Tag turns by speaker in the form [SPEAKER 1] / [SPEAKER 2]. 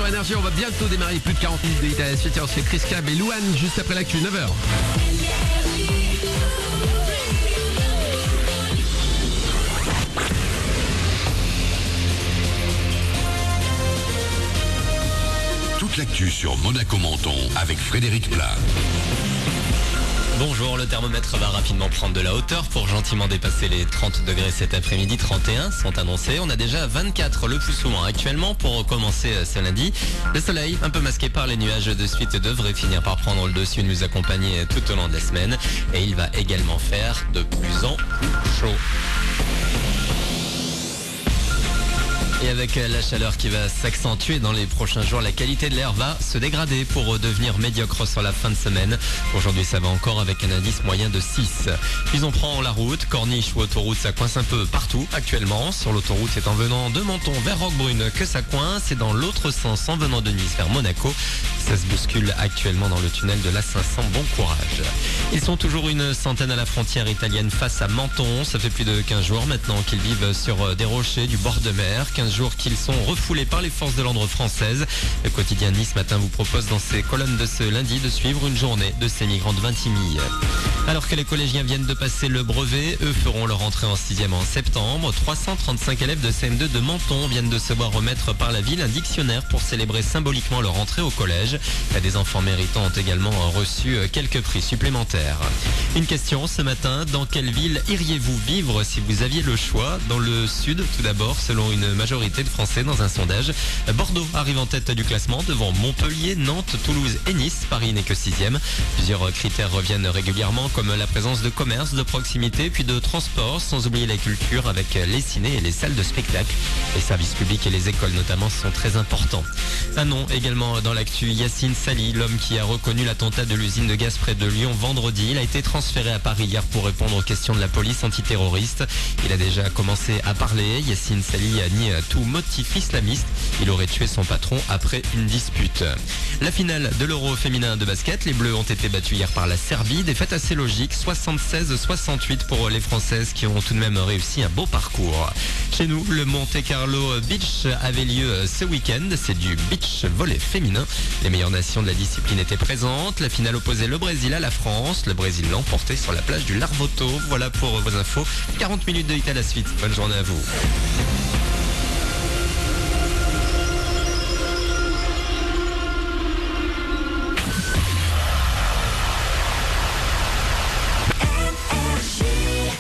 [SPEAKER 1] sur Énergie. On va bientôt démarrer plus de 40 minutes d'Hit à la suite. C'est Chris Cab et Louane juste après l'actu, 9h.
[SPEAKER 2] Toute l'actu sur Monaco-Menton avec Frédéric Plat.
[SPEAKER 3] Bonjour, le thermomètre va rapidement prendre de la hauteur pour gentiment dépasser les 30 degrés cet après-midi. 31 sont annoncés. On a déjà 24 le plus souvent actuellement pour commencer ce lundi. Le soleil, un peu masqué par les nuages de suite, devrait finir par prendre le dessus et nous accompagner tout au long de la semaine. Et il va également faire de plus en plus chaud. Et avec la chaleur qui va s'accentuer dans les prochains jours, la qualité de l'air va se dégrader pour devenir médiocre sur la fin de semaine. Aujourd'hui, ça va encore avec un indice moyen de 6. Puis on prend la route, corniche ou autoroute, ça coince un peu partout actuellement. Sur l'autoroute, c'est en venant de Menton vers Roquebrune que ça coince. Et dans l'autre sens, en venant de Nice vers Monaco, ça se bouscule actuellement dans le tunnel de l'A500. Bon courage. Ils sont toujours une centaine à la frontière italienne face à Menton. Ça fait plus de 15 jours maintenant qu'ils vivent sur des rochers du bord de mer. 15 jours qu'ils sont refoulés par les forces de l'ordre françaises. Le quotidien Nice Matin vous propose dans ses colonnes de ce lundi de suivre une journée de ces migrants de Vintimille. Alors que les collégiens viennent de passer le brevet, eux feront leur entrée en 6e en septembre. 335 élèves de CM2 de Menton viennent de se voir remettre par la ville un dictionnaire pour célébrer symboliquement leur entrée au collège. Des enfants méritants ont également reçu quelques prix supplémentaires. Une question ce matin, dans quelle ville iriez-vous vivre si vous aviez le choix? Dans le sud, tout d'abord, selon une majorité de Français dans un sondage. Bordeaux arrive en tête du classement devant Montpellier, Nantes, Toulouse et Nice. Paris n'est que 6e. Plusieurs critères reviennent régulièrement comme la présence de commerce, de proximité puis de transport, sans oublier la culture avec les cinés et les salles de spectacle. Les services publics et les écoles notamment sont très importants. Un nom également dans l'actu, Yacine Sali, l'homme qui a reconnu l'attentat de l'usine de gaz près de Lyon vendredi. Il a été transféré à Paris hier pour répondre aux questions de la police antiterroriste. Il a déjà commencé à parler. Yacine Sali a nié tout motif islamiste. Il aurait tué son patron après une dispute. La finale de l'Euro féminin de basket, les Bleus ont été battus hier par la Serbie. Défaite assez logique, 76-68 pour les Françaises qui ont tout de même réussi un beau parcours. Chez nous, le Monte Carlo Beach avait lieu ce week-end. C'est du beach volley féminin. Les meilleures nations de la discipline étaient présentes. La finale opposait le Brésil à la France. Le Brésil l'a emporté sur la plage du Larvoto. Voilà pour vos infos. 40 minutes de hit à la suite. Bonne journée à vous.